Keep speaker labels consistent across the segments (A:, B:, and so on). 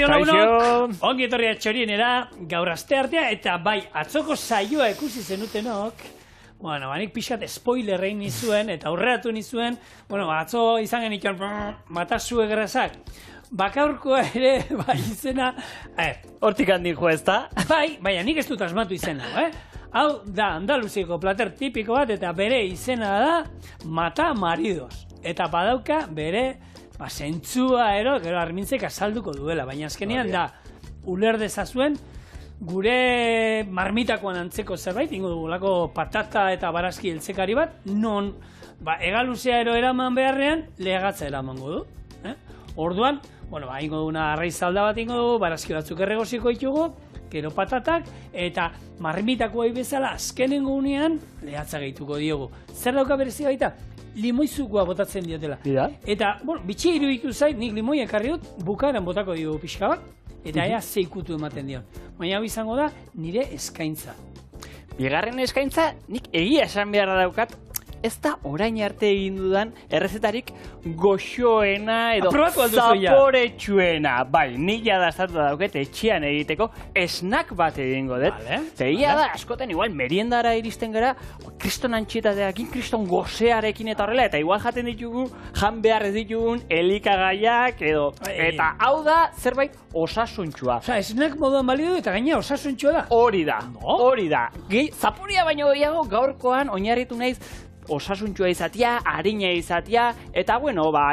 A: Eguerdion lagunok, ongi etorria txorienera, gaur asteartea eta bai, atzoko saioa ikusi zenutenok. Bueno, banik pixat spoiler egin nizuen eta aurreratu nizuen, atzo izan genituen matazue grazak. Bakaurkoa ere, bai, izena...
B: Hortik handik jo ez da?
A: Bai, baina nik ez dut asmatu izena, Hau da Andaluziko plater tipiko bat eta bere izena da Mata Maridos. Eta badauka bere zentzua gero Armintzek azalduko duela, baina azkenean da uler dezazuen gure marmitakoan antzeko zerbait, ingo dugulako patata eta barazki heltzekari bat, non egaluzea eraman beharrean lehatza eramango du. Orduan, ingo duguna arraizalda bat ingo dugu, barazki batzuk erregoziko ditugu, gero patatak, eta marmitakoa bezala azkenengo unean lehatza gehituko diogu. Zer dauka berezi baita? Limoizukoa botatzen diotela. Eta, bitxia iruditu zait, nik limoia ekarri dut, bukaeran botako diogu pixka bat, eta ea zeikutu ematen dion. Baina hau izango da, nire eskaintza.
B: Bigarren eskaintza, nik egia esan beharra daukat, ez da orain arte egin dudan errezetarik goxoena edo zaporetsuena. Bai, nik jada estatu dauket etxean egiteko snack bat egingo dut. Egia da, askotan igual meriendara iristen gara, kriston antxetateakin, kriston gozearekin eta horrela, eta igual jaten ditugu, jan behar ez ditugun elikagaiak edo. Eta hau da zerbait osasuntsua.
A: Snack moduan balio eta gaina osasuntsua da.
B: Hori da, hori da. Zaporia baino gehiago gaurkoan oinarritu naiz osasuntxua izatea, harina izatea, eta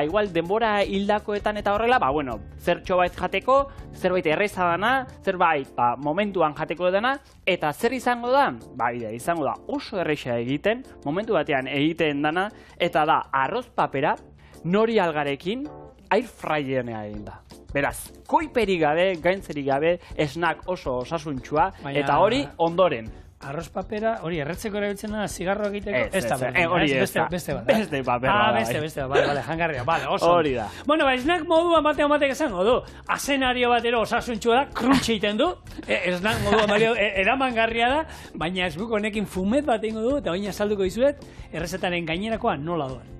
B: igual denbora hildakoetan eta horrela, zertxo bait jateko, zerbait erreza dana, zerbait momentuan jateko dana, eta zer izango da? Izango da oso erreza egiten, momentu batean egiten dana, eta da arroz papera, nori algarekin, air fryernean egin da. Beraz, koiperik gabe, gaintzerik gabe, snack oso osasuntxua, eta hori ondoren.
A: Arroz papera, hori erretzeko erabiltzen da, zigarroa egiteko, ez da beste bat.
B: Beste papera.
A: Beste bat, jangarria, oso.
B: Hori da.
A: Snack moduan batek esango du, azenario bat osasuntxua da, krunche egiten du, snack moduan eramangarria da, baina ez guk honekin fumet bat egingo du, eta baina salduko dizuet, errezetaren gainerakoa nola duen.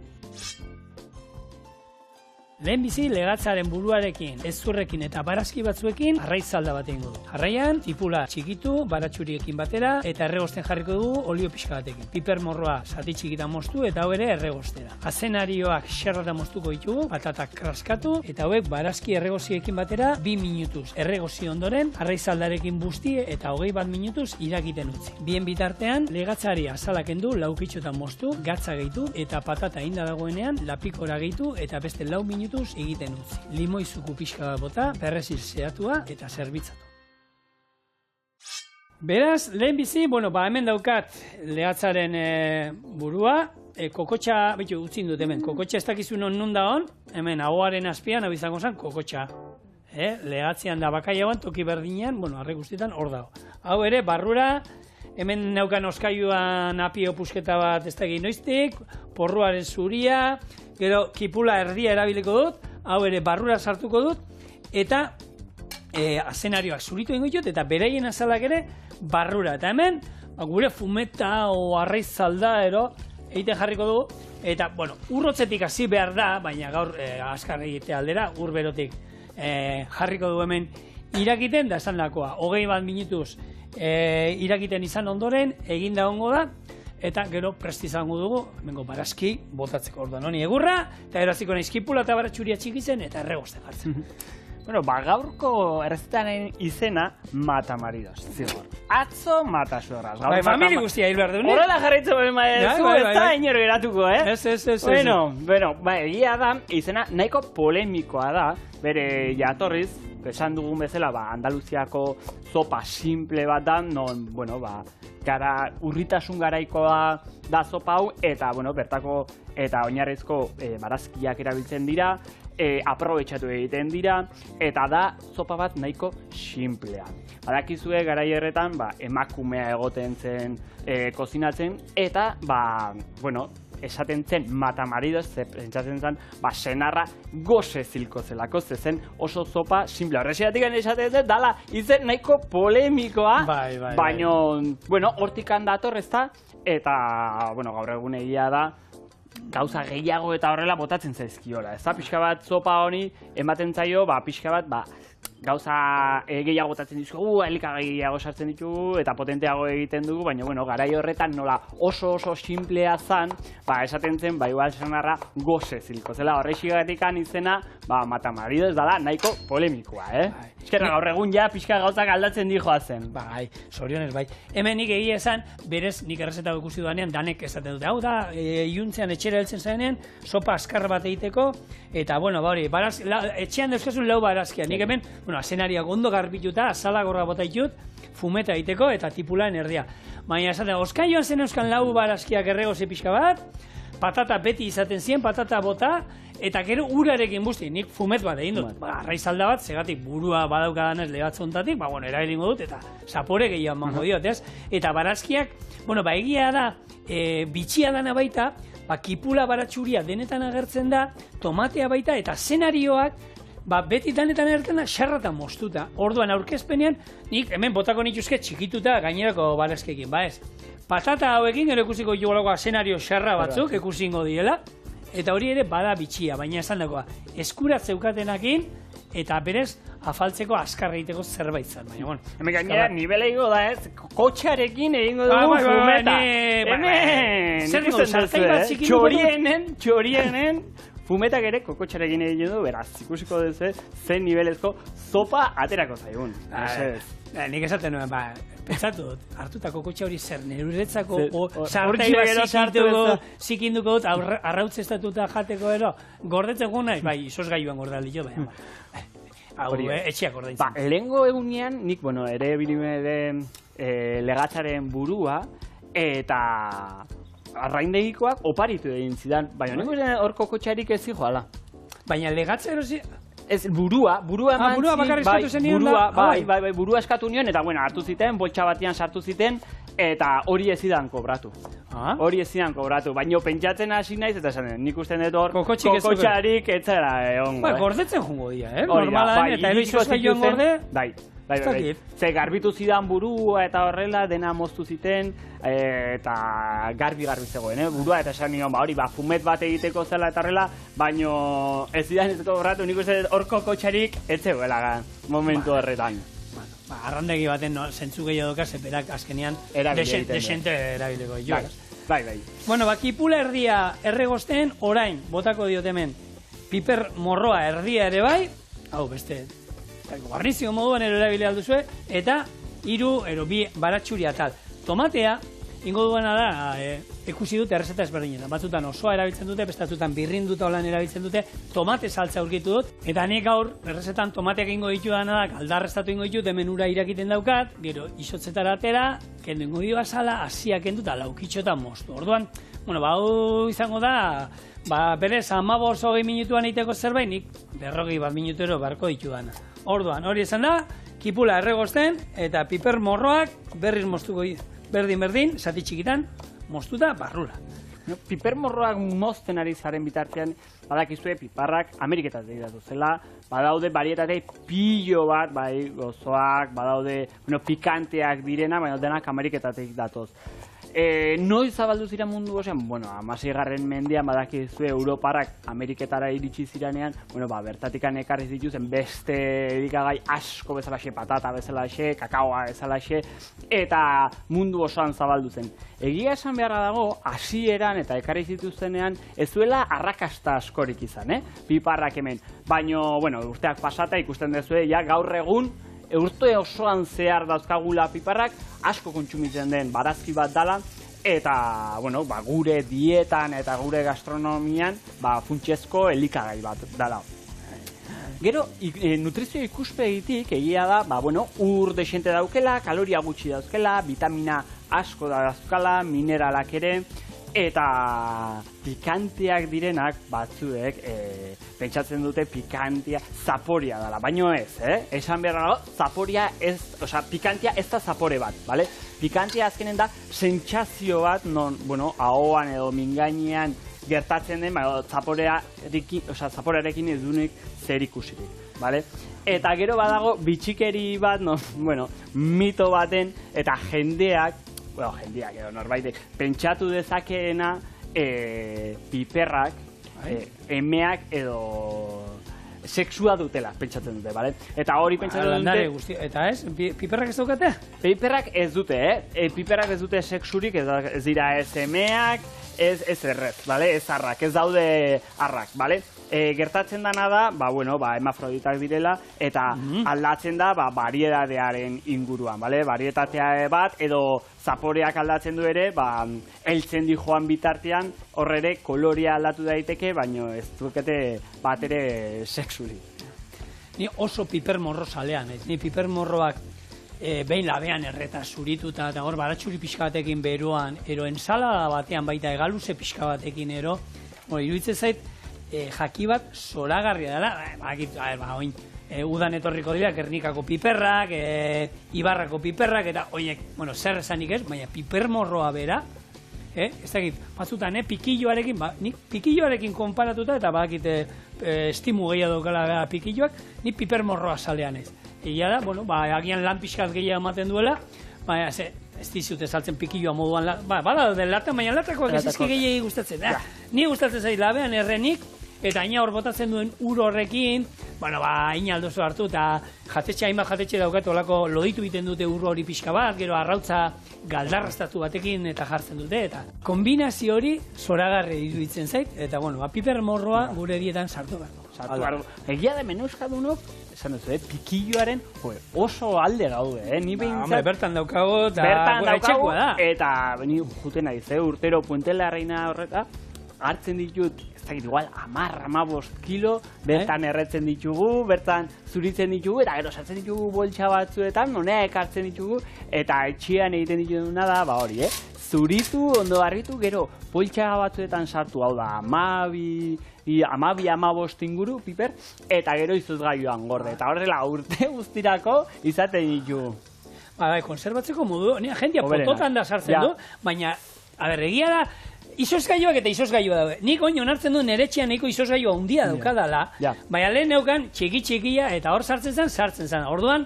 A: Lehenbizi legatzaren buruarekin, ezurrekin eta barazki batzuekin arraizalda bat egingo du. Jarraian, tipula txikitu, baratxuriekin batera eta erregosten jarriko dugu olio pixka batekin. Piper morroa zati txikita moztu eta hau ere erregostera. Azenarioak xerrata moztuko ditugu, patatak kraskatu eta hauek barazki erregoziekin batera 2 minutuz erregozi ondoren arraizaldarekin busti eta 21 minutuz irakiten utzi. Bien bitartean, legatzari azala kendu, laukitxotan moztu, gatza gehitu eta patata inda dagoenean lapikora gehitu eta beste 4 minutuz egiten utzi. Limoizuku pixka bat bota, perrezil zehatua eta zerbitzatu. Beraz, lehenbizi, hemen daukat lehatzaren burua, kokotxa, utzin dut hemen, kokotxa ez dakizu non da hon, hemen ahoaren azpian, hau izango zen, kokotxa. Lehatzean da bakai hauan, toki berdinean, arre guztietan hor dago. Hau ere, barrura, hemen neukan oskailuan apio pusketa bat ez da egin noiztik, porruaren zuria, gero kipula erdia erabiliko dut, hau ere barrura sartuko dut, eta azenarioak zuritu egingo ditut, eta beraien azalak ere barrura. Eta hemen, gure fumeta o arraizalda egiten jarriko dugu, eta, urrotzetik hasi behar da, baina gaur azkar egite aldera, ur berotik jarriko du hemen irakiten, da esan dakoa, 21 minutuz irakiten izan ondoren, eginda ongo da, eta gero prest izango dugu, hemengo barazki botatzeko orduan honi egurra, eta gero hasiko naiz kipula eta baratxuria txikitzen, eta erregoste jartzen.
B: Gaurko errezetaren izena Mata Maridos, zigor. Atzo Mata Suegras.
A: Famili guztia hil behar duen.
B: Horrela jarraitzen behar maiezu, ez da inero geratuko,
A: Ez.
B: Egia da, izena nahiko polemikoa da, bere jatorriz, esan dugun bezala, Andaluziako zopa simple bat da, non, urritasun garaikoa da zopa hau, eta, bertako eta oinarrizko barazkiak erabiltzen dira, aprobetxatu egiten dira, eta da zopa bat nahiko simplea. Badakizue garai horretan emakumea egoten zen kozinatzen, eta esaten zen Mata Maridos, pentsatzen zen senarra goze zilko zelako, zen oso zopa simplea. Horreziatik esaten zen, dala izen nahiko polemikoa, baina hortikan dator ez da, eta gaur egun egia da, gauza gehiago eta horrela botatzen zaizkiola. Ez da, pixka bat zopa honi ematen zaio, pixka bat, gauza gehiago botatzen ditugu, elikagai gehiago sartzen ditugu eta potenteago egiten dugu, baina bueno, garai horretan nola oso simplea zan, esaten zen, igual sanarra goze zilko zela, horrexigatik izena, matamarido ez dala, nahiko polemikoa, Eskerra gaur egun ja pixka gauzak aldatzen dijoazen.
A: Bai, zorionez bai. Hemen nik egia esan, berez nik errezetako ikusi duanean, danek esaten dute. Hau da, iuntzean etxera heltzen zarenean, sopa askar bat egiteko, eta, bueno, hori, etxean dauzkazun lau barazkia. Nik hemen, azenariak ondo garbituta, azala gorra bota ditut, fumeta egiteko, eta tipulaen erdia. Baina esaten, oskaioan zen euskan lau barazkiak erregoze pixka bat, patata beti izaten ziren, patata bota, eta gero urarekin busti, nik fumet bat egin dut. Arraizalda bat, segatik burua badaukadanez legatzontatik, erabilingo dut, eta zapore gehiago mango diot, ez? Eta barazkiak, egia da, bitxia dana baita, kipula baratxuria denetan agertzen da, tomatea baita, eta zenarioak, beti danetan agertzen da, xarratan moztuta. Orduan aurkezpenean, nik hemen botako nituzke txikituta gainerako barazkekin, ez? Patata hauekin, gero ikusiko jugolako zenario xarra batzuk, ikusingo diela, eta hori ere bada bitxia, baina esan dagoa, eskurat zeukatenakin, eta berez, afaltzeko azkar egiteko zerbait zen, baina, bueno.
B: Hemen gainera, nivela egingo da ez, kotxarekin egingo dugu fumeta. Hemen,
A: zer dugu, sartai bat txikinuko dut?
B: Txorienen, fumetak ere kokotxarekin egin du, beraz, ikusiko duzu, zen nivelezko zopa aterako zaigun.
A: Nik esaten nuen, pentsatu dut, hartutako kotxe hori zer, neruretzako sartai bat zikinduko dut, arrautz estatuta jateko ero, gordetzen gu nahi, isos gaiuan gordaldi jo, baina, etxeak gordaintzen.
B: Lehengo egunean, nik, ere bilimere legatzaren burua, eta arraindegikoak oparitu egin zidan, baina nik horko kotxarik ez zijoala.
A: Baina legatza erosi...
B: Ez, burua eman
A: burua bakarrik eskatu zen nion da?
B: Burua eskatu nion, eta hartu ziten, boltsa batian sartu ziten, eta hori ez zidan kobratu. Hori ez zidan kobratu, baina pentsatzen hasi naiz, eta esan nik usten dut hor, kokotxarik etzera egongo.
A: Gordetzen jungo dira, normala, eta ero izos gaioan gorde...
B: Bai. Ze garbitu zidan burua eta horrela, dena moztu ziten, eta garbi zegoen, burua, eta esan nion, hori, fumet bat egiteko zela eta horrela, baino ez zidan ez kobratu, nik uste horko kotxarik ez zegoela momentu horretan.
A: Arrandegi baten zentzu gehiago doka, zeperak azkenean desente erabileko.
B: Bai.
A: Bueno, kipula erdia erregosten, orain, botako diot hemen, piper morroa erdia ere bai, hau beste, garnizio moduan erabili alduzue, eta bi baratxuria tal. Tomatea, ingo duena da, ikusi dute errezeta ezberdinetan. Batzutan osoa erabiltzen dute, bestatutan birrinduta holan erabiltzen dute, tomate saltza aurkitu dut, eta nik gaur, errezetan tomateak ingo ditu dana da, aldarreztatu ingo ditut, hemen ura irakiten daukat, gero isotzetara atera, kendu ingo dio azala, hasia kendu eta laukitxotan moztu. Orduan, hau izango da, berez, 15-20 minutuan egiteko zerbait, nik 40 minutero beharko ditu dana. Orduan, hori esan da, kipula erregosten, eta piper morroak berriz moztuko berdin, zati txikitan, moztuta barrura.
B: Piper morroak mozten ari zaren bitartean, badakizue piparrak Ameriketat egitatu zela, badaude barietate pilo bat, gozoak, badaude pikanteak direna, baina denak Ameriketatik datoz. Noiz zabaldu zira mundu gozean? 16. mendean badakizue Europarrak Ameriketara iritsi ziranean, bertatikan ekarriz dituzen beste erikagai asko bezalaxe, patata bezalaxe, kakaoa bezalaxe, eta mundu osoan zabaldu zen. Egia esan beharra dago, hasieran eta ekarriz dituztenean, ez duela arrakasta askorik izan, piparrak hemen. Baina, urteak pasata ikusten dezue, gaur egun, urte osoan zehar dauzkagula piparrak, asko kontsumitzen den barazki bat dala, eta gure dietan eta gure gastronomian funtsezko elikagai bat dala. Gero, nutrizio ikuspegitik egia da, ur desente daukela, kaloria gutxi dauzkela, vitamina asko dauzkala, mineralak ere, eta pikanteak direnak batzuek pentsatzen dute pikantea zaporia dela, baino ez, esan behar dago, zaporia ez, pikantea ez da zapore bat, bale? Pikantea azkenen da sentsazio bat, ahoan edo mingainean gertatzen den, zaporearekin ez dunik zer ikusirik, bale? Eta gero badago bitxikeri bat, mito baten, eta jendeak edo norbaitek pentsatu dezakeena piperrak, emeak edo sexua dutela, pentsatzen dute, bale? Eta hori pentsatzen
A: Landare
B: dute...
A: guzti, eta ez, piperrak ez daukate?
B: Piperrak ez dute, piperrak ez dute sexurik, ez dira ez emeak, ez errez, bale? Ez arrak, ez daude arrak, bale? Gertatzen dana da, hemafroditak direla, eta aldatzen da, bariedadearen inguruan, bale? Barietatea bat, edo zaporeak aldatzen du ere, heltzen di joan bitartean, horre kolorea aldatu daiteke, baino ez dukete bat ere sexurik.
A: Ni oso pipermorro zalean, ez? Ni pipermorroak behin labean erreta zurituta, eta hor baratxuri pixka batekin beroan, ero ensalada batean baita egaluze pixka batekin ero, iruditzen zait, jaki bat zoragarria dela, oin, udan etorriko dira, Gernikako piperrak, Ibarrako piperrak, eta oiek, zer esanik ez, baina pipermorroa bera, ez dakit, batzutan, pikilloarekin, nik pikilloarekin konparatuta, eta bakit estimu gehiago daukala pikilloak, nik pipermorroa salean ez. Egia da, agian lan pixkat gehiago ematen duela, baina ez dizute saltzen pikilloa moduan, bada den lata, baina latakoak ez ezki gehiagi gustatzen. Ni gustatzen zait labean errenik, eta ina hor botatzen duen ur horrekin, ina aldozu hartu, eta hainbat jatetxe daukat, olako loditu egiten dute ur hori pixka bat, gero arrautza galdarrastatu batekin eta jartzen dute, eta kombinazio hori zoragarri iruditzen zait, eta piper morroa gure dietan sartu behar.
B: Egia da menuzkadunok, esan duzu, pikilloaren oso alde gaude, ni behintzat...
A: Bertan daukago, eta etxekoa da.
B: Eta, juten naiz, urtero Puente la Reina horreta, hartzen ditut, igual 10-15 kilo, bertan erretzen ditugu, bertan zuritzen ditugu, eta gero sartzen ditugu boltsa batzuetan, honeak hartzen ditugu, eta etxean egiten dituguna da, hori, zuritu, ondo harritu, gero boltsa batzuetan sartu, hau da, 12-15 inguru, piper, eta gero izuzgaioan gorde, eta horrela urte guztirako izaten ditugu.
A: Konserbatzeko modu, jendia pototan da sartzen du, baina, egia da, izozgaioak eta izozgaioa daude. Nik oin onartzen du nire etxean nahiko izozgaioa handia daukadala, baina lehen neukan txiki-txikia eta hor sartzen zen. Orduan,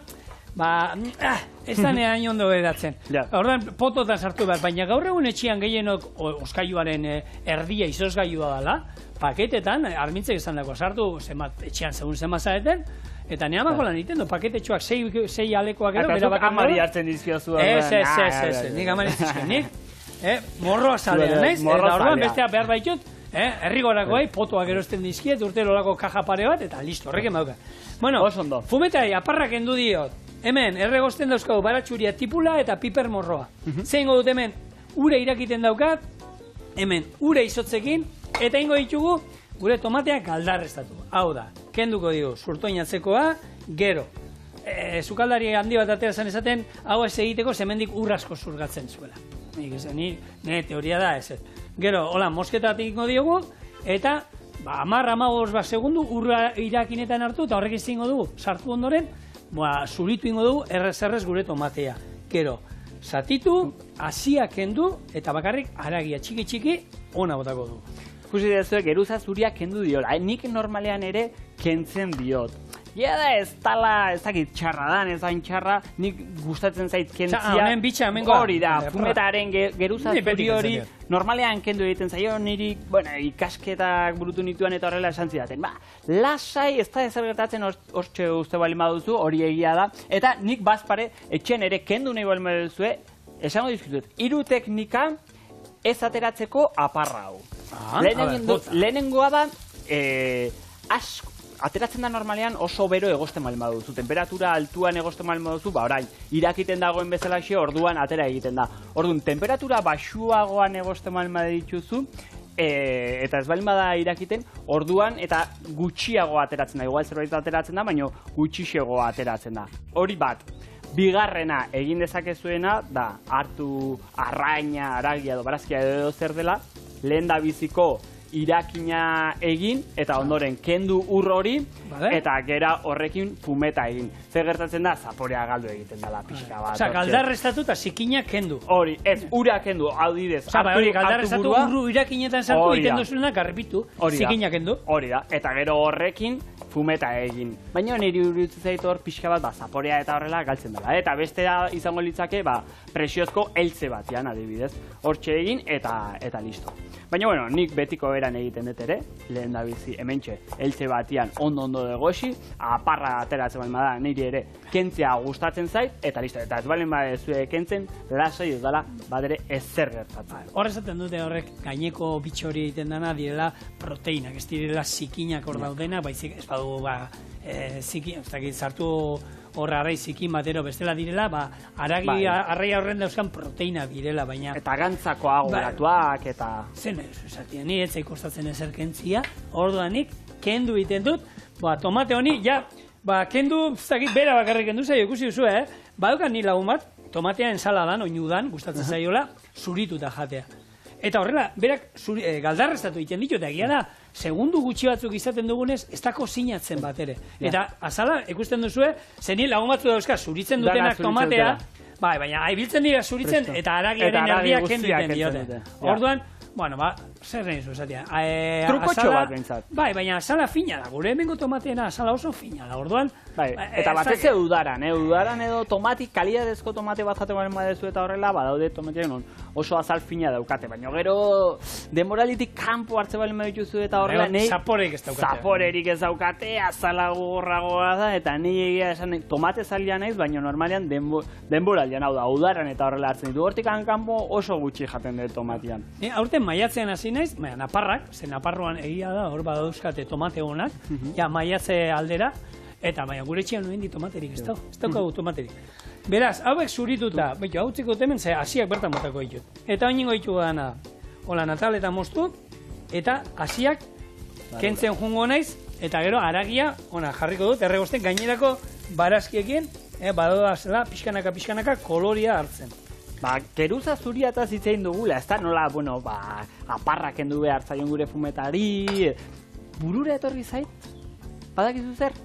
A: ez da hain ondo edatzen. Orduan, pototan sartu behar, baina gaur egun etxean gehienok oskailuaren erdia izozgaioa dela, paketetan, armintzek esan dago sartu, etxean segun zenbazaeten, eta nire amako lan egiten du, paketetxoak 6 alekoak edo,
B: eta zuk amari hartzen dizkiozu.
A: Nik amari dizkiozu, morroa zalean, naiz? Eta orduan bestea behar baitut, herrigorakoai, potoak erosten dizkiet, urtero olako kaja pare bat, eta listo, horrekin badauka. Bueno, fumetai, aparrak endu diot. Hemen, erregosten dauzkagu baratxuria tipula eta piper morroa. Zein dut hemen, ure irakiten daukat, hemen, ure izotzekin, eta ingo ditugu, gure tomateak galdarrestatu. Hau da, kenduko digu, zurtoinatzekoa, gero. Zukaldari handi bat atera zen esaten, hau ez egiteko zemendik urrasko zurgatzen zuela. Nire teoria da ez. Gero, hola, mosketatik ingo diogu, eta 10-15 segundu urra irakinetan hartu, eta horrek izango dugu, sartu ondoren, zuritu ingo dugu, errez gure tomatea. Gero, zatitu, hasia kendu, eta bakarrik haragia txiki-txiki, ona botako dugu.
B: Ikusi dezuek, geruza zuria kendu diola. Nik normalean ere kentzen diot. Ja da ez tala, ez dakit txarra dan, ez hain txarra, nik gustatzen zait kentzia.
A: Hemen bitxa, hemen goa.
B: Hori da, fumetaren geruza zuri hori, normalean kendu egiten zaio, niri, ikasketak burutu nituan eta horrela esan zidaten. Lasai, ez da ezer gertatzen hortxe uste balin baduzu, hori egia da. Eta nik bazpare, etxean ere kendu nahi balin baduzue, esango dizkutut, 3 teknika ez ateratzeko aparra hau. Lehenengoa da, ateratzen da normalean oso bero egosten malin baduzu. Temperatura altuan egosten malin baduzu, orain, irakiten dagoen bezala xe, orduan atera egiten da. Orduan, temperatura baxuagoan egosten malin badituzu, eta ez balin bada irakiten, orduan, eta gutxiago ateratzen da. Igual zerbait ateratzen da, baina gutxixego ateratzen da. Hori bat. Bigarrena egin dezakezuena, da, hartu arraina, aragia edo barazkia edo zer dela, lehen da biziko irakina egin, eta ondoren kendu ur hori, eta gera horrekin fumeta egin. Zer gertatzen da, zaporea galdu egiten dela pixka bat.
A: Osa, galdarrestatu eta zikina kendu.
B: Hori, ez, ura kendu, hau didez.
A: Osa, hori, galdarrestatu urru irakinetan sartu egiten duzuena, garripitu, zikina kendu.
B: Hori da, eta gero horrekin fumeta egin. Baina niri iruditzen zaitu hor pixka bat, zaporea eta horrela galtzen dela. Eta bestea izango litzake, presiozko eltze batean adibidez. Hortxe egin, eta listo. Baina, bueno, nik betiko eran egiten dut ere, lehen da bizi, hementxe, eltze batian ondo degoxi, aparra ateratzen bali da, niri ere, kentzea gustatzen zait, eta listo, eta ez balen badezue kentzen, lasai ez dala, badere ezer gertatzen.
A: Hor esaten dute horrek, gaineko bitxori egiten dana direla proteinak, ez direla zikinak hor daudena, baizik ez badu, zikin, ez dakit, sartu horra arrai zikin batero bestela direla, arrai horren dauzkan proteina direla, baina...
B: Eta gantzako aguratuak, eta...
A: Zen, esatia, ni etzai kostatzen ezer kentzia, orduanik, kendu egiten dut, tomate honi, kendu, ez dakit, bera bakarrik kendu zaio, ikusi duzu, badukan ni lagun bat, tomatea ensaladan, oinudan, gustatzen zaiola, zurituta jatea. Eta horrela, berak galdarreztatu egiten ditu, eta egia da, segundu gutxi batzuk izaten dugunez, ez dako sinatzen bat ere. Eta azala, ikusten duzue, zenien lagun batzu dauzka, zuritzen dutenak tomatea, baina ibiltzen dira zuritzen, eta haragiaren erdia kendu egiten diote. Orduan, zer nahi zu esatia.
B: Trukotxo bat bintzat.
A: Baina azala fina da, gure hemengo tomateena azala oso fina da, orduan...
B: Eta batez udaran, udaran edo kalitatezko tomate bat jaten baren badezu eta horrela, badaude tomatean oso azal fina daukate, baina gero demoralitik kanpo hartze balen badituzu eta horrela,
A: zaporerik ez daukate.
B: Zaporerik ez daukate, azala gorragoa da, eta nahi egia esan, tomate zalia naiz, baina normalean denboraldian, hau da, udaran eta horrela hartzen ditu. Hortik kanpo oso gutxi jaten dut tomatean.
A: Aurten maiatzean hasi naiz, naparrak, ze naparroan egia da, hor badauzkate tomate honak, maiatze aldera, eta gure etxean nuen di tomaterik, ez daukagu tomaterik. Beraz, hauek zurituta, hau txiko temen, ze hasiak bertan botako ditut. Eta oinengo ditu gana, hola Natal eta moztu, eta hasiak kentzen jungo naiz, eta gero haragia, jarriko dut, erregosten gainerako barazkiekin, badoazela, pixkanaka koloria hartzen.
B: Geruza zuria eta zitzein dugula, ez da nola, aparrak kendu behar zaion gure fumetari, burura etorri zait, badakizu zer?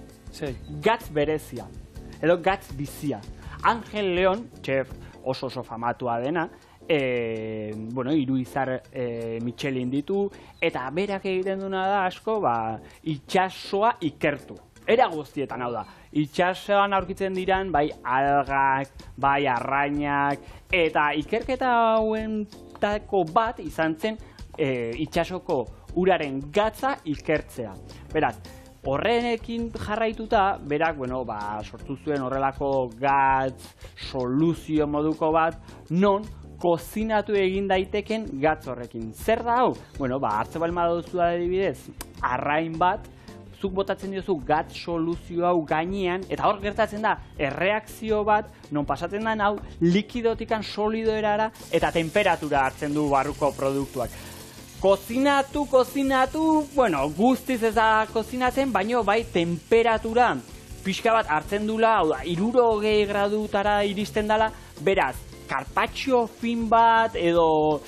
B: Gatz berezia, edo gatz bizia. Angel Leon, txef oso famatua dena, hiru izar Michelin ditu, eta berak egiten duna da asko, itxasoa ikertu. Era guztietan, hau da, itxasoan aurkitzen diran, bai algak, bai arrainak, eta ikerketa hauentako bat izan zen itxasoko uraren gatza ikertzea. Beraz, horrenekin jarraituta, berak, sortu zuen horrelako gatz, soluzio moduko bat, non kozinatu egin daiteken gatz horrekin. Zer da hau? Hartze balma duzu adibidez, arrain bat, zuk botatzen diozu gatz soluzio hau gainean, eta hor gertatzen da, erreakzio bat, non pasatzen da hau, likidotikan solidoerara, eta temperatura hartzen du barruko produktuak. Kozinatu, guztiz ez da kozinatzen, baina bai temperatura pixka bat hartzen dula, hau da, 60 gradutara iristen dela, beraz, karpatxo fin bat edo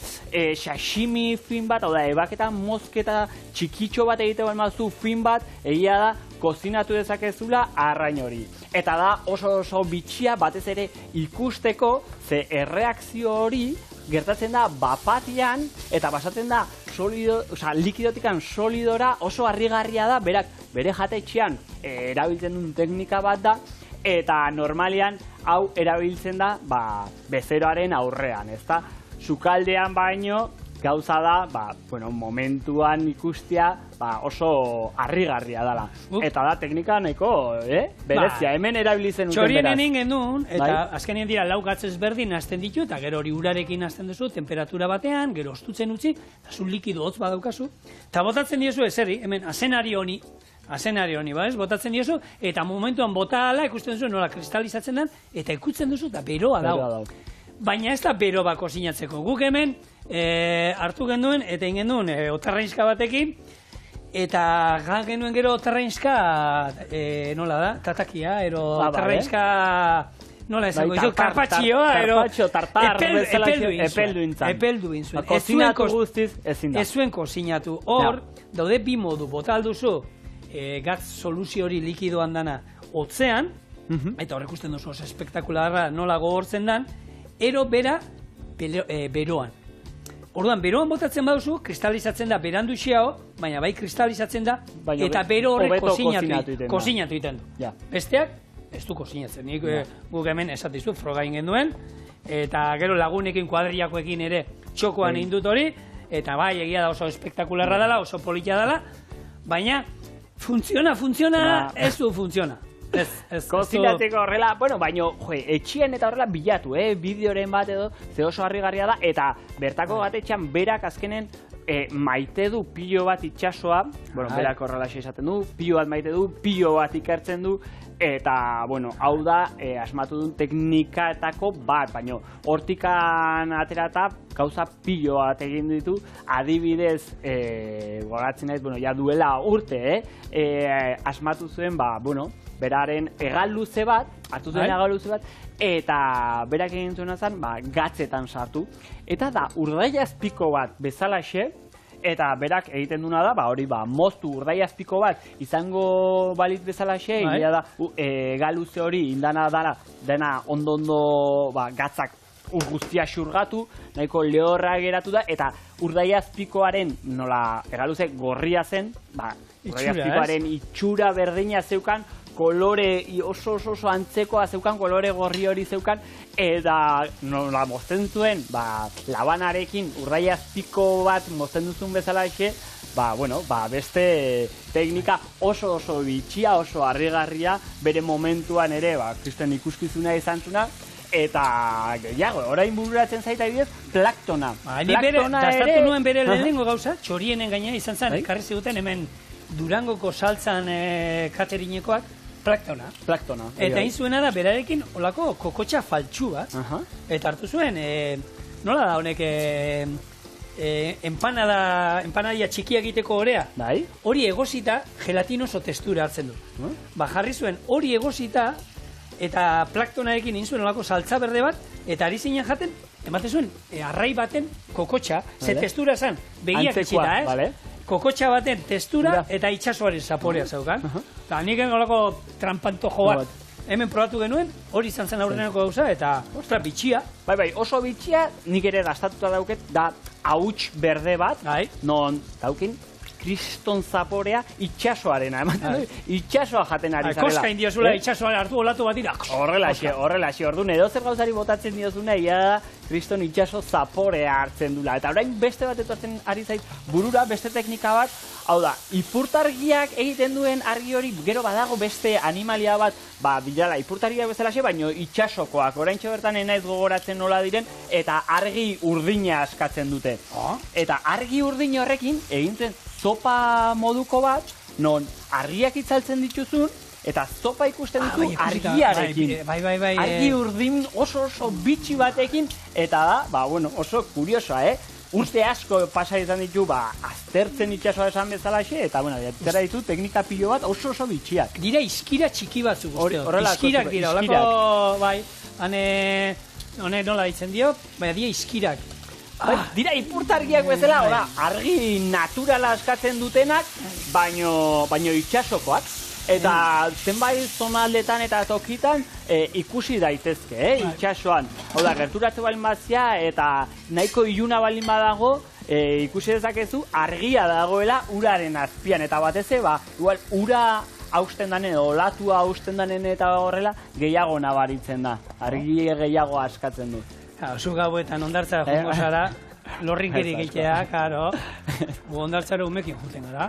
B: sashimi fin bat, hau da, ebaketa mozketa txikitxo bat egite balmazu fin bat, egia da, kozinatu dezakezula arrain hori. Eta da oso bitxia batez ere ikusteko, ze erreakzio hori gertatzen da bapatian, eta basatzen da likidotikan solidora oso harrigarria da, berak bere jatetxean erabiltzen duen teknika bat da, eta normalean hau erabiltzen da bezeroaren aurrean, ezta? Sukaldean baino gauza da, momentuan ikustea oso harrigarria dela. Eta da teknika nahiko, berezia, hemen erabilitzen duten beraz.
A: Txorien egin genuen, eta azkenien dira lau gatzez berdin nazten ditu, eta gero hori urarekin nazten duzu, temperatura batean, gero ostutzen utzi, eta zu likido hotz badaukazu, eta botatzen diozu ezeri, hemen azenari honi, botatzen diozu, eta momentuan bota ala, ikusten duzu nola kristalizatzen den, eta ikutzen duzu, eta beroa dau. Baina ez da bero bako sinatzeko. Guk hemen hartu genuen, eta egin genuen otarrainska batekin, eta genuen gero otarrainska, nola da, tatakia, ero otarrainska, nola esango dizu, karpatxioa, ero epeldu inzuen.
B: Kozinatu guztiz ezin da.
A: Ez zuen kozinatu. Hor, daude bi modu, bota alduzu, gatz soluzio hori likidoan dana hotzean, eta horrek usten duzu oso espektakularra nola gogortzen dan, ero bera beroan. Orduan, beroan botatzen baduzu, kristalizatzen da berandu xiao, baina bai kristalizatzen da, eta bero horrek kozinatu egiten du. Besteak, ez du kozinatzen. Guk hemen esatizu, froga egin duen, eta gero lagunekin kuadriakoekin ere txokoan egin dut hori, eta bai, egia da oso espektakularra dela, oso polita dela, baina funtziona, ez du funtziona. Ez.
B: Kozinatzeko horrela, bueno, baino, etxien eta horrela bilatu, bideoren bat edo, ze oso harrigarria da, eta bertako gatetxean berak azkenen maite du pilo bat itxasoa, bueno, berak horrela esaten du, pilo bat maite du, pilo bat ikertzen du, eta, bueno, hau da, asmatu duen teknikatako bat, baino, hortikan aterata, gauza pilo bat egin ditu, adibidez, goratzen naiz, bueno, ja duela urte, asmatu zuen, bueno, beraren hegal luze bat, hartu zuen hegal luze bat, eta berak egin zuena zen, gatzetan sartu. Eta da, urdaiazpiko bat bezalaxe, eta berak egiten duna da, hori moztu urdaiazpiko bat izango balitz bezalaxe, egia da, hegal luze hori indana dena ondo gatzak guztia xurgatu, nahiko lehorra geratu da, eta urdaiazpikoaren nola hegal luze gorria zen, urdaiazpikoaren itxura berdina zeukan, kolore oso antzekoa zeukan, kolore gorri hori zeukan, eta nola mozten zuen, labanarekin urdaiazpiko bat mozten duzun bezala eke, beste teknika oso bitxia, oso harrigarria, bere momentuan ere, kristen ikuskizuna izan zuna, eta gehiago, orain bururatzen zaita bidez, plaktona.
A: Dastatu nuen bere lehenengo gauza, txorienen gaina izan zen, ekarri ziguten hemen Durangoko saltzan katerinnekoak, plaktona. Eta egin zuena da, berarekin olako kokotxa faltsu bat, eta hartu zuen, nola da honek empanadia txikia egiteko orea, hori egosita gelatinoso testura hartzen du. Jarri zuen hori egosita, eta plaktonarekin egin zuen olako saltza berde bat, eta ari zinen jaten, ematen zuen, arrai baten kokotxa, ze testura zen, begiak itxita, kokotxa baten testura eta itxasoaren zaporea zeukan. Eta nik olako trampantojo bat hemen probatu genuen, hori izan zen aurreneko gauza, eta ostra, bitxia.
B: Bai, oso bitxia, nik ere dastatuta dauket, da hauts berde bat, non daukin, kriston zaporea itxasoarena, itxasoa jaten ari zarela.
A: Koska indiozula itxasoaren hartu olatu bat dira.
B: Horrelaxe, orduan, edo zer gauzari botatzen diozuna, ia da, kriston itxaso zaporea hartzen dula. Eta orain beste bat etortzen ari zait burura, beste teknika bat, hau da, ipurtargiak egiten duen argi hori, gero badago beste animalia bat, bilala, ipurtargiak bezalaxe, baino itxasokoak, orain bertan enaiz gogoratzen nola diren, eta argi urdina askatzen dute. Eta argi urdin horrekin, egintzen sopa moduko bat, non argiak itzaltzen dituzun, eta zopa ikusten ditu argiarekin. Argi urdin oso bitxi batekin, eta da, oso kuriosoa, Urte asko pasa izan ditu, aztertzen itxasoa esan bezalaxe, eta, zera ditu teknika pilo bat oso bitxiak.
A: Dira izkira txiki batzuk, izkirak dira, olako, hone nola ditzen dio, dira izkirak.
B: Dira ipurtargiak bezala, argi naturala askatzen dutenak, baino itxasokoak. Eta zenbait zonaldetan eta tokitan ikusi daitezke, itxasoan. Hau da, gerturatu balin batzia eta nahiko iluna balin badago, ikusi dezakezu argia dagoela uraren azpian. Eta batez, igual ura hausten danen, olatua hausten danen eta horrela, gehiago nabaritzen da. Argi gehiago askatzen du.
A: Zu gauetan ondartzara jungo zara, lorrinkeri gehiagia, karo. Ondartzara umekin juten gara,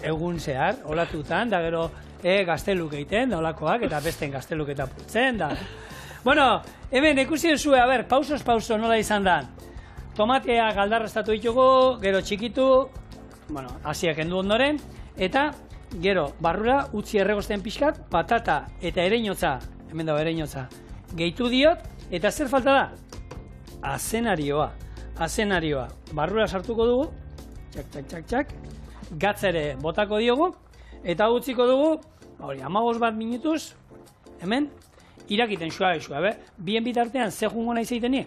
A: egun zehar, olatutan, da gero gazteluk egiten, da olakoak, eta besten gazteluk eta putzen, da. Bueno, hemen ikusi duzue, pausos pauso nola izan da. Tomatea galdarrastatu ditugu, gero txikitu, hasiak endu ondoren, eta gero barrura utzi erregosten pixkat, patata eta ereinotza, hemen dago ereinotza, gehitu diot, eta zer falta da? Azenarioa. Barrura sartuko dugu, txak, gatzere botako diogu, eta utziko dugu, 15 minutuz, hemen, irakiten suabe, bien bitartean ze jungo nahi zeiteni?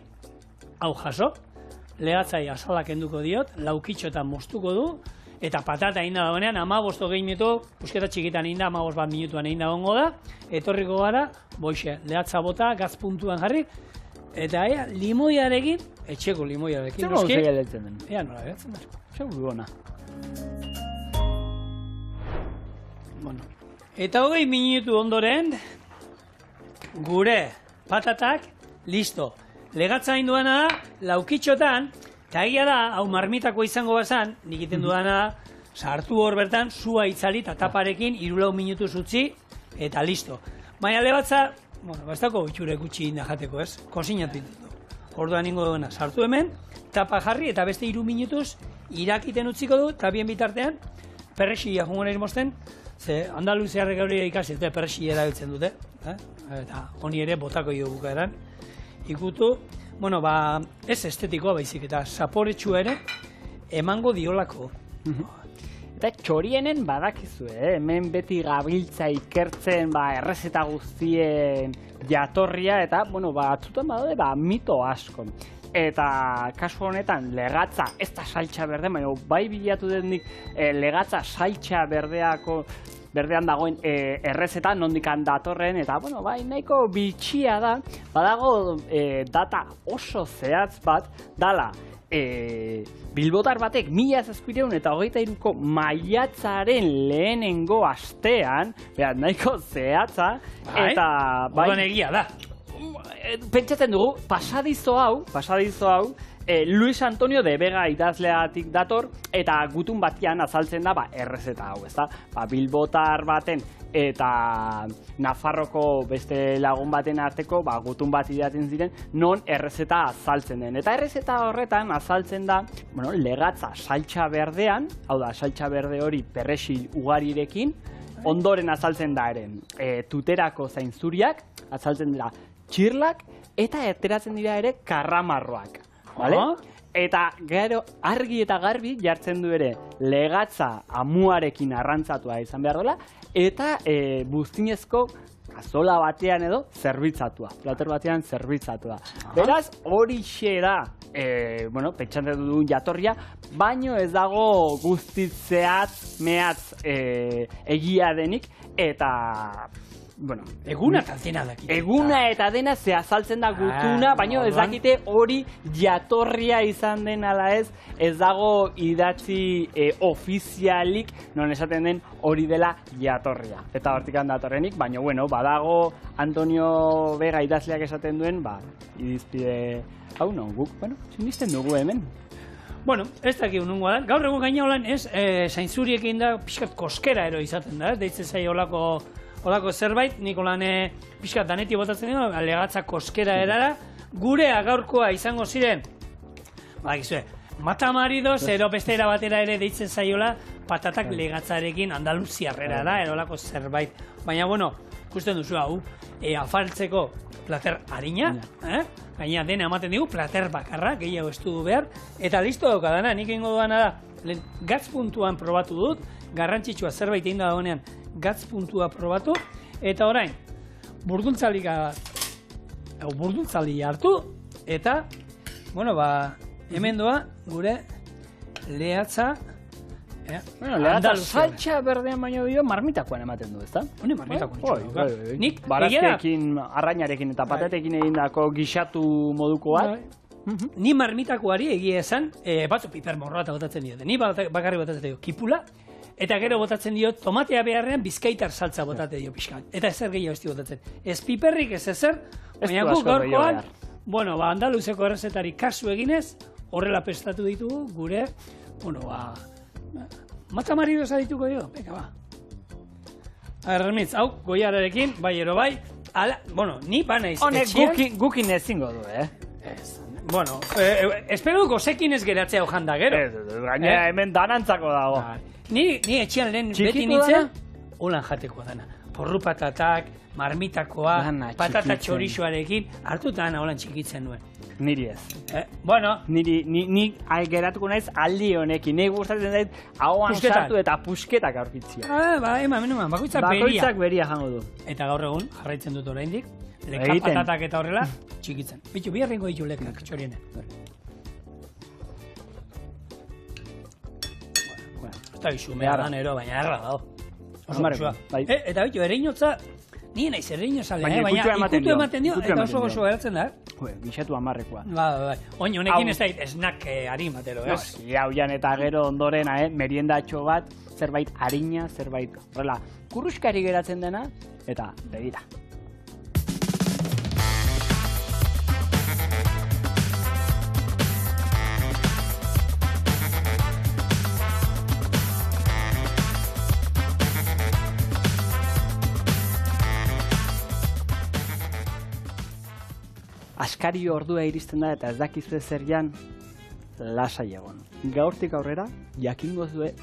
A: Hau jaso, lehatzai asalak enduko diot, laukitxotan moztuko du, eta patata egin da dagoenean, 15-20 minutu, pusketa txikitan egin da, 15 minutuan egin da gongo da, etorriko gara, boixe, lehatza bota, gaz puntuan jarri, eta limoiarekin, etxeko limoiarekin,
B: noski? Zer gauzik den?
A: Ea nola geratzen da.
B: Zer gona.
A: Eta 20 minutu ondoren, gure patatak, listo. Legatza induana da, laukitxotan, Eta egia da, hau marmitako izango bazan, nik iten dudana, sartu hor bertan, zua itzali eta taparekin 3-4 minutu utzi eta listo. Baina lebatza, bueno, bastako itxure gutxi inda jateko, ez? Kozinatu ditu. Orduan ningo duena, sartu hemen, tapa jarri eta beste 3 minutuz irakiten utziko du, eta bien bitartean, perrexia jungo nahi mozten, ze Andaluziarrek hori ikasi, eta perrexia erabiltzen dute, eta honi ere botako jo bukaeran. Ikutu, bueno, ez estetikoa baizik, eta zaporetxua ere emango diolako.
B: Eta txorienen badakizu, hemen beti gabiltza ikertzen errezeta guztien jatorria, eta, bueno, atzutan badaude, mito asko. Eta kasu honetan legatza, ez da saltxa berde, baina bai bilatu denik legatza saltxa berdean dagoen errezeta nondikan datorren, eta, bueno, bai nahiko bitxia da, badago data oso zehatz bat, dala, bilbotar batek 1723ko maiatzaren lehenengo astean, nahiko zehatza, eta...
A: Orduan egia da.
B: Pentsatzen dugu, pasadizo hau, Luis Antonio de Vega idazleatik dator, eta gutun batian azaltzen da errezeta hau, ezta? Bilbotar baten eta Nafarroko beste lagun baten arteko gutun bat idaten ziren, non errezeta azaltzen den. Eta errezeta horretan azaltzen da, legatza saltxa berdean, hau da, saltxa berde hori perrexil ugarirekin, ondoren azaltzen da ere, tuterako zainzuriak, azaltzen dira txirlak, eta ateratzen dira ere karramarroak. Eta gero argi eta garbi jartzen du ere legatza amuarekin arrantzatua izan behar dela, eta buztinezko kazola batean edo zerbitzatua, plater batean zerbitzatua. Beraz, horixe da, pentsatzen du jatorria, baino ez dago guztitzeat mehatz egia denik, eta...
A: Eguna eta dena dakite.
B: Eguna eta dena ze azaltzen da gutuna, baina ez dakite hori jatorria izan den ala ez dago idatzi ofizialik, non esaten den hori dela jatorria. Eta hortikan datorrenik, baina badago Antonio Vega idazleak esaten duen, irizpide hau non guk, sinisten dugu hemen.
A: Ez dakik nungoa da. Gaur egun gaina holan ez, zainzuriekin da pixkat koskera ero izaten da, deitzen zai holako zerbait, nik holan pixkat danetik botatzen dugu, legatza koskera erara, gure gaurkoa izango ziren, badakizue, matamaridoz, ero beste batera ere deitzen zaiola, patatak legatzarekin Andaluziarrera da, erolako zerbait. Baina, ikusten duzu hau, afaltzeko plater harina, gaina dena ematen digu, plater bakarra, gehiago ez du behar, eta listo daukadana, nik egingo duana da, gatz puntuan probatu dut, garrantzitsua zerbait egin da dagoenean, gatz puntua probatu, eta orain, burduntzali hartu, eta, hemen doa, gure lehatza,
B: lehatza saltxa berdean baino dio marmitakoan ematen du, ezta?
A: Hone marmitakoan. Nik,
B: barazkekin, arrainarekin eta patatekin egindako gixatu moduko bat.
A: Ni marmitakoari egia esan, batzu piper morroa eta botatzen diote. Ni bakarri botatzen dio kipula, eta gero botatzen dio tomatea beharrean bizkaitar saltza botate dio pixkan. Eta ezer gehiago ez botatzen. Ez piperrik ez ezer, baina guk gaurkoan, Andaluzeko errezetari kasu eginez, horrela prestatu ditugu gure, matamaridoza dituko dio, beka Erremitz, hau, goiararekin, bai ero bai, ni banaiz etxean.
B: Honek gukin ezingo du,
A: espero gozekin ez geratzea hojan da, gero.
B: Gainera hemen danantzako dago.
A: Ni etxean lehen beti nintzen, holan jateko dana. Porru patatak, marmitakoa, patata txorixoarekin, hartuta dana holan txikitzen nuen.
B: Niri ez. Ni geratuko naiz aldi honekin. Nik gustatzen zait ahoan sartu eta pusketak aurkitzia.
A: Eman, bakoitzak beria.
B: Bakoitzak beria jango du.
A: Eta gaur egun, jarraitzen dut oraindik, leka patatak eta horrela, txikitzen. Bitu, biharrengo ditu lekak txorienen. Eta bizu, meharan ero, baina erra dago. Eta bitu, ereinotza, nire naiz ereinozalea, baina ikutu ematen dio, eta oso gozo geratzen da.
B: Bixatu amarrekoa.
A: Oin, honekin ez da, esnak harin batero, ez?
B: Hau jan eta gero ondoren, meriendatxo bat, zerbait harina, zerbait, horrela, kurruskari geratzen dena, eta begira. askari ordua iristen da eta ez dakizue zer jan, lasai egon. Gaurtik aurrera, jakingo zue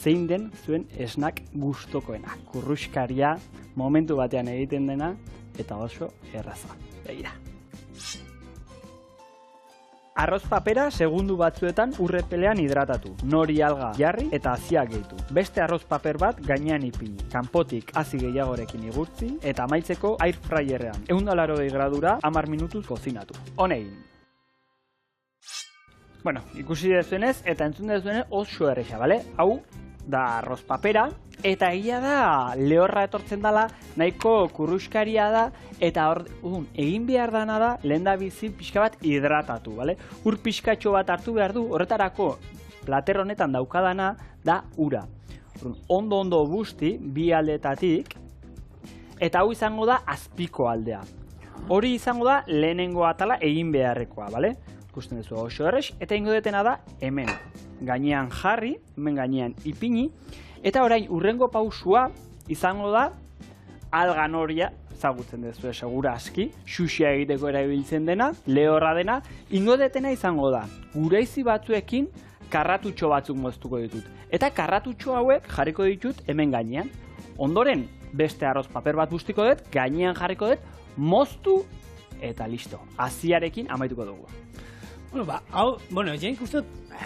B: zein den zuen snack gustokoena. Kurruxkaria momentu batean egiten dena eta oso erraza. Begira. Arroz papera segundu batzuetan urrepelean hidratatu. Nori alga jarri eta haziak gehitu. Beste arroz paper bat gainean ipini. Kanpotik hazi gehiagorekin igurtzi eta amaitzeko air fryerrean. 180 gradura 10 minutuz kozinatu. Honein. Bueno, ikusi dezuenez eta entzun dezuenez oso erresa, bale? Hau da arroz papera eta egia da lehorra etortzen dela, nahiko kurruxkaria da eta egin behar dana da lehen da bizi pixka bat hidratatu, bale? Ur pixkatxo bat hartu behar du, horretarako plater honetan daukadana da ura. Ondo busti, bi aldetatik, eta hau izango da azpiko aldea. Hori izango da lehenengo atala egin beharrekoa, bale? Ikusten duzu oso errex, eta ingo detena da hemen gainean jarri, hemen gainean ipini, eta orain urrengo pausua izango da algan horia, ezagutzen duzu segura aski, xuxia egiteko erabiltzen dena, lehorra dena, ingo detena izango da guraizi batzuekin karratutxo batzuk moztuko ditut. Eta karratutxo hauek jarriko ditut hemen gainean. Ondoren beste arroz paper bat bustiko dut, gainean jarriko dut, moztu eta listo. Haziarekin amaituko dugu.
A: Bueno, jenik uste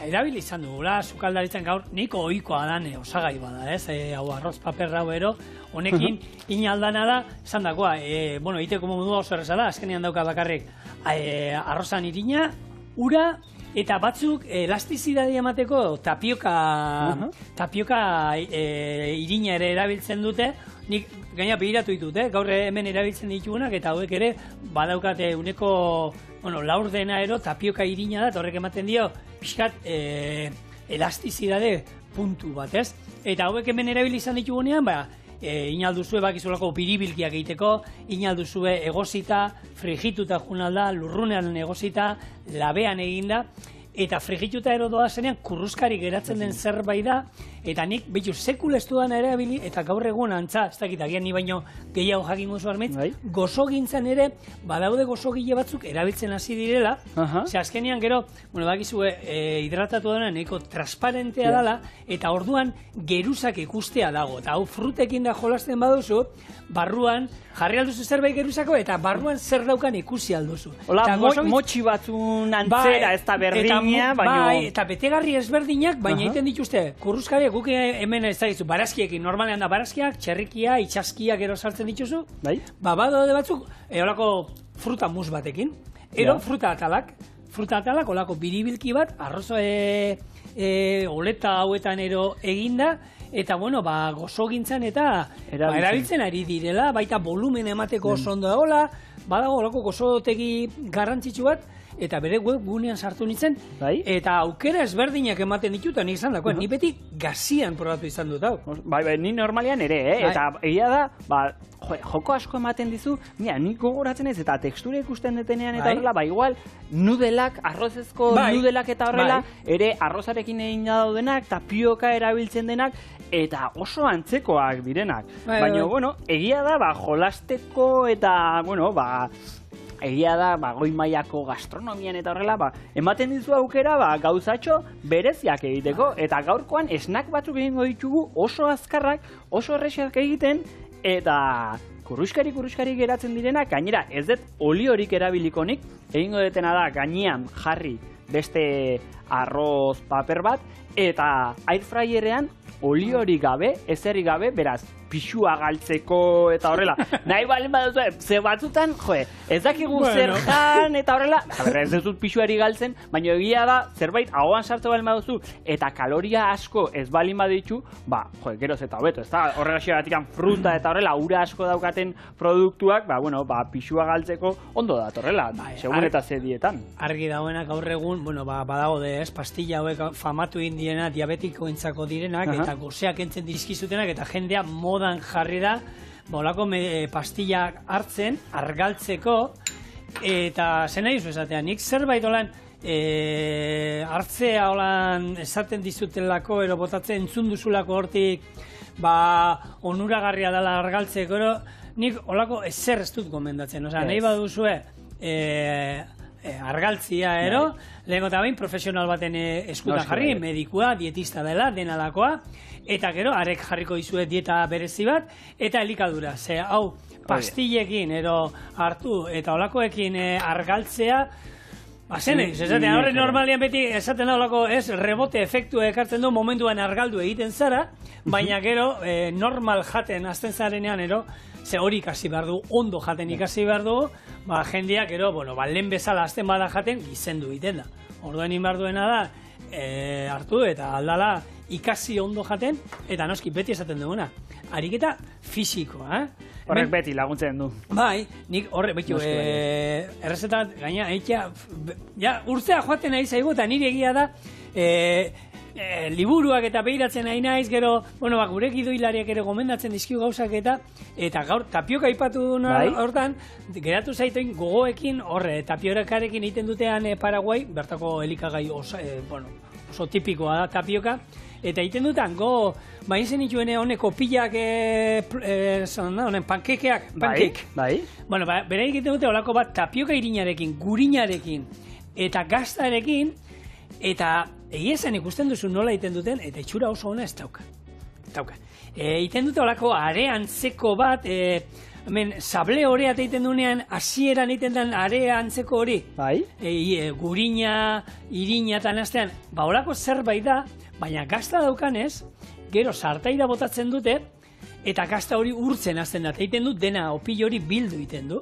A: erabili izan dugula, sukaldaritzen gaur niko ohikoa dan osagai bada, ez? Hau arroz paper hau ero, honekin inaldana da, esan dagoa, iteko modua oso erreza da, azkenean dauka bakarrik arrozan irina, ura, eta batzuk elastizidadea emateko tapioka irina ere erabiltzen dute, nik gaina begiratu ditut, gaur hemen erabiltzen ditugunak, eta hauek ere badaukate uneko laurdena ero tapioka irina da, eta horrek ematen dio pixkat elastizidade puntu bat, ez? Eta hauek hemen erabili izan ditugunean, inalduzue bakizulako biribilkiak egiteko, inalduzue egosita, frigituta junalda, lurrunean egosita, labean eginda, eta frigituta erodoa zenean kurruzkari geratzen den zerbait da, eta nik behitu sekul ez dudan erabili, eta gaur egun antza, ez dakit, agian ni baino gehiago jakingo zu armitz, gozogintzan ere, badaude gozogile batzuk erabiltzen hasi direla, ze azkenean gero, bakizue hidratatu dena nahiko transparentea dela, eta orduan geruzak ikustea dago, eta hau frutekin da jolasten baduzu, barruan jarri alduzu zerbait geruzako, eta barruan zer daukan ikusi alduzu.
B: Hola, motxi batzun antzera, ez da berdina, baina...
A: Eta betegarri ezberdinak, baina egiten dituzte, kurruzkariak guk hemen ez da dizu, barazkiekin, normalean da barazkiak, txerrikia, itxaskia gero sartzen dituzu, badaude batzuk, holako fruta mus batekin, ero fruta atalak, holako biribilki bat, arrozo oleta hauetan ero eginda, eta gozogintzan eta erabiltzen ari direla, baita volumen emateko oso ondo dagoela, badago olako gozotegi garrantzitsu bat, eta bere webgunean sartu nintzen, eta aukera ezberdinak ematen dituta, nik izan dagoen, ni beti gazian probatu izan dut hau.
B: Ni normalean ere, eta egia da, joko asko ematen dizu, nik gogoratzen ez, eta tekstura ikusten detenean eta horrela, igual, nudelak, arrozezko nudelak eta horrela, ere arrozarekin egin daudenak, tapioka erabiltzen denak, eta oso antzekoak direnak. Baina, egia da, jolasteko eta, egia da, goi mailako gastronomian eta horrela, ematen dizu aukera, gauzatxo bereziak egiteko, eta gaurkoan snack batzuk egingo ditugu oso azkarrak, oso errexak egiten, eta kurruskari geratzen direnak, gainera ez dut oli horik erabilikonik, egingo detena da gainean jarri beste arroz paper bat, eta air fryerrean oli hori gabe, ezerri gabe, beraz, pixua galtzeko eta horrela. Nahi balen baduzu, ze batzutan, ez dakigu zer jan eta horrela, ez dut pixuari galtzen, baina egia da, zerbait ahoan sartu balen baduzu, eta kaloria asko ez balin baditu, geroz eta hobeto, ez da, horrela xeratikan fruta eta horrela, ura asko daukaten produktuak, pixua galtzeko ondo da, horrela, segun eta ze dietan.
A: Argi dauenak gaur egun, badago ez, pastilla hauek famatu indiena, diabetikoentzako direnak, eta gozeak entzen dizkizutenak, eta jendea modan jarri da, olako pastillak hartzen, argaltzeko, eta zen nahi zu esatean, nik zerbait olan hartzea olan esaten dizutelako, ero botatzen entzun duzulako hortik, onuragarria dela argaltzeko, nik olako ezer ez dut gomendatzen, nahi baduzue, argaltzia, lehenko eta bain profesional baten eskutan jarri, medikua, dietista dela, denalakoa, eta gero, arek jarriko dizue dieta berezi bat, eta elikadura, ze hau, pastillekin, hartu, eta olakoekin argaltzea, zenez, esaten, horre normalian beti, esaten olako, rebote efektua ekartzen du, momentuan argaldu egiten zara, baina gero, normal jaten azten zarenean, ze hori ikasi behar du, ondo jaten ikasi behar du, jendeak, lehen bezala azten bada jaten, gizendu egiten da. Orduan behar duena da, hartu eta aldala ikasi ondo jaten, eta noski beti esaten duguna. Ariketa fisikoa,
B: Horrek beti laguntzen du.
A: Bai, nik horre, betu, errezeta gaina, urtzea joaten nahi zaigu, eta nire egia da, liburuak eta behiratzen nahi naiz, gero, gure gidoilariak ere gomendatzen dizkiu gauzak eta gaur tapioka aipatu duna hortan, geratu zaitoin gogoekin, horre, tapiokarekin egiten dutean Paraguai, bertako elikagai oso tipikoa da tapioka, eta egiten dutan, izen ituen honeko pilak, pankekeak, pankek. Bera egiten dute olako bat tapioka irinarekin, gurinarekin, eta gaztarekin, eta egia zen ikusten duzu nola egiten duten, eta itxura oso ona ez dauka. Egiten dute olako are antzeko bat, sable horea egiten dunean, hasieran egiten den are antzeko hori. Gurina, irina eta naztean, olako zerbait da, baina gazta daukanez, gero sartaira botatzen dute, eta gazta hori urtzen hasten da, egiten du dena opil hori bildu egiten du,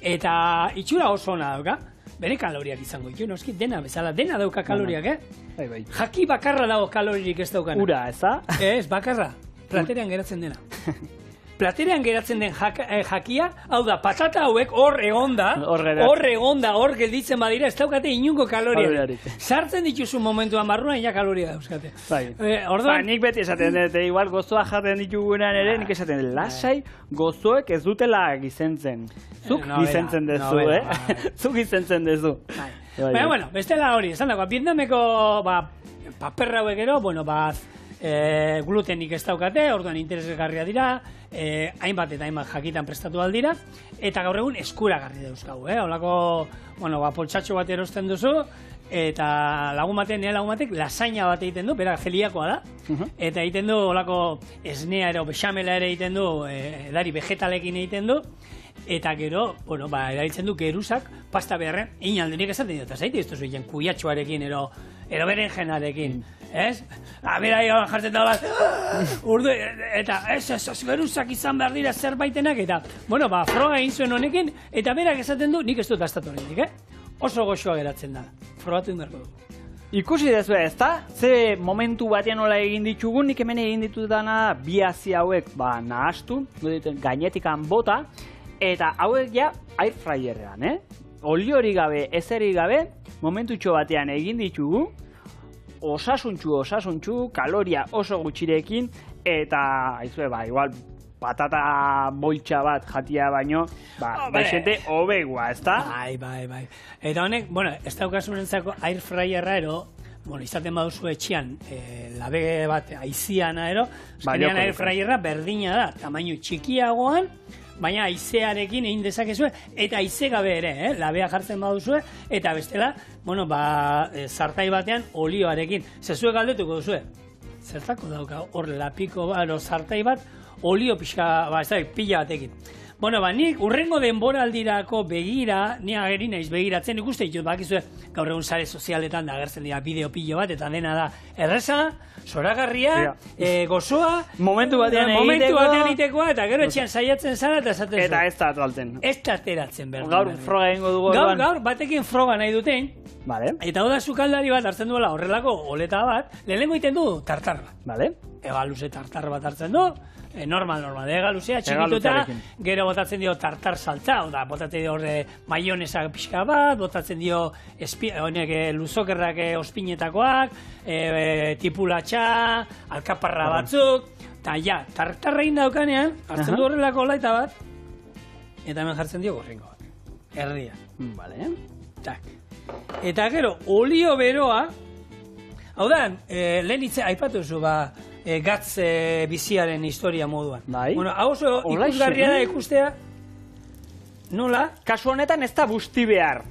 A: eta itxura oso ona dauka, bere kaloriak izango ditu, noski, dena bezala, dena dauka kaloriak, Jaki bakarra dago kaloririk ez daukana.
B: Ura, eza?
A: Ez, bakarra, platerean geratzen dena. Platerean geratzen den jakia, hau da, patata hauek hor egonda, hor gelditzen badira, ez daukate inungo kaloriarik. Sartzen dituzu momentuan barruan, ja kaloria dauzkate.
B: Nik beti esaten dut, igual gozoa jaten ditugunean ere, nik esaten dut, lasai gozoek ez dutela gizentzen. Zuk gizentzen dezu, Zuk gizentzen dezu.
A: Baina, bestela hori, esan dago, Vietnameko paperra hauek ero, glutenik ez daukate, orduan interesgarria dira, hainbat eta hainbat jakitan prestatu aldira, eta gaur egun eskuragarri dauzkagu, holako, poltsatxo bat erosten duzu, eta lagun batek lasaina bat egiten du, bera geliakoa da, eta egiten du holako esnea bexamela ere egiten du, edari vegetalekin egiten du, eta gero, erabiltzen du geruzak, pasta beharrean, inaldenik esaten dut, zaiti, ez duzu egiten kuiatxoarekin, ero berenjenarekin, ez? Bera jartzen da bat, eta ez, geruzak izan behar dira zerbaitenak, eta, froga egin zuen honekin, eta berak esaten du, nik ez dut astatu horretik, oso goxoa geratzen da, frogatu inberko du.
B: Ikusi dezu ez da, ze momentu batean nola egin ditugun, nik hemen egin ditudana bi hazi hauek nahastu, gainetikan bota, eta hauek ja air fryerrean, Oliori gabe, ezeri gabe, momentutxo batean egin ditugu, osasuntxu, kaloria oso gutxirekin, eta, igual, patata boltsa bat jatia baino, baixente obegua, ez da?
A: Bai. Eta honek, ez daukasunentzako air fryerra izaten baduzu etxean, labe bat aiziana azkenean air fryerra berdina da, tamainu txikiagoan, baina aizearekin egin dezakezue, eta aize gabe ere, labea jartzen baduzue, eta bestela, zartai batean olioarekin. Zezue galdetuko duzue, zertako dauka hor lapiko zartai bat, olio pila batekin. Nik urrengo denboraldirako begira, ni ageri naiz begiratzen, ikuste ditut, bakizue, gaur egun sare sozialetan da agertzen dira bideo pilo bat, eta dena da erreza, zoragarria, gozoa,
B: momentu batean
A: egitekoa, eta gero etxean saiatzen zara, eta esaten zuen.
B: Eta ez da atualten.
A: Ez da ateratzen behar.
B: Gaur froga egingo dugu.
A: Gaur batekin froga nahi duten, eta hau da sukaldari bat hartzen duela horrelako oleta bat, lehenengo egiten du tartar bat. Ega luze tartar bat hartzen du, normal, ega luzea txikituta, gero botatzen dio tartar saltza, botatzen dio horre maionesa pixka bat, botatzen dio luzokerrak ospinetakoak, tipulatxa, alkaparra batzuk, eta tartarra egin daukanean, hartzen du horrelako olaita bat, eta hemen jartzen dio gorringo bat, erdia. Eta gero, olio beroa, hau da, lehen aipatu zu, gatz biziaren historia moduan. Hau oso ikusgarria da ikustea, Nola?
B: Kasu honetan ez da busti behar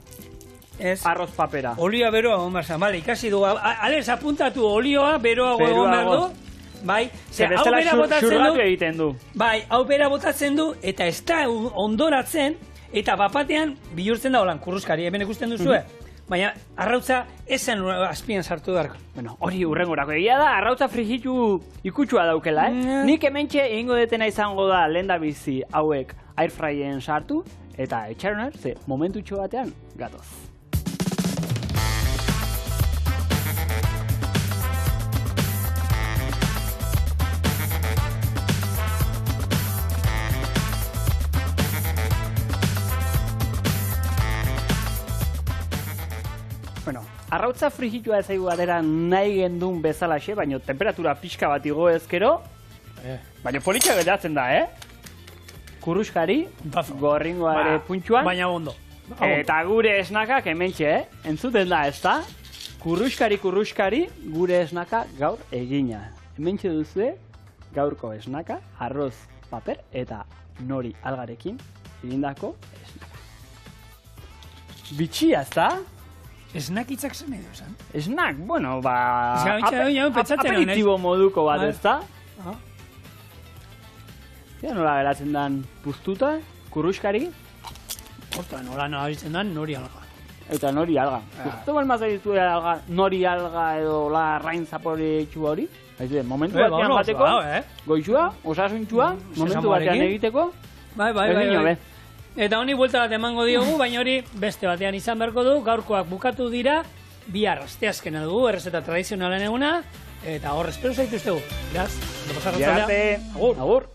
A: Ez.
B: arroz papera.
A: Olioa beroa egon behar, bale, ikasi du. Ales apuntatu olioa beroago egon behar du. Bai,
B: Ze bestela xurratu egiten du.
A: Bai, hau bera botatzen du, eta ez da ondoratzen, eta bapatean bihurtzen da holan kurruskari, hemen ikusten duzue. Baina arrautza esan azpian sartu beharko.
B: Bueno, hori urrengorako egia da, arrautza frijitu ikutsua daukela, Nik hementxe egingo detena izango da lehendabizi hauek airfryen sartu, eta etxaronar, ze momentutxo batean gatoz. Bueno, arrautza frijitua ez zaigu atera nahi gendun bezalaxe, baina temperatura pixka bat igo ezkero, baina politxa geratzen da, Kurruskari, gorringoa ere puntxuan,
A: Baina ondo.
B: eta gure esnakak hementxe, entzuten da, ez da? Kurruskari, gure esnaka gaur egina. Hementxe duzue, gaurko esnaka, arroz, paper eta nori algarekin egindako esnaka. Bitxia, ez da?
A: Esnakitzak zen edo, esan?
B: Snack, bueno,
A: aperitibo
B: moduko bat,
A: Bai.
B: ez da? Ja, nola geratzen dan puztuta, kurruskari,
A: Horta, nola nabaritzen dan nori alga.
B: eta nori alga. Gustu balmaz ditu alga, nori alga edo la rain zapore txua hori? Momentu batean bateko, goizua, osasuntxua, momentu batean egiteko,
A: Bai.
B: egin be.
A: Eta honi buelta bat emango diogu, baina hori beste batean izan beharko du, gaurkoak bukatu dira, bihar asteazkena dugu, errezeta tradizionalen eguna, eta hor espero zaituztegu. Beraz,
B: Agur.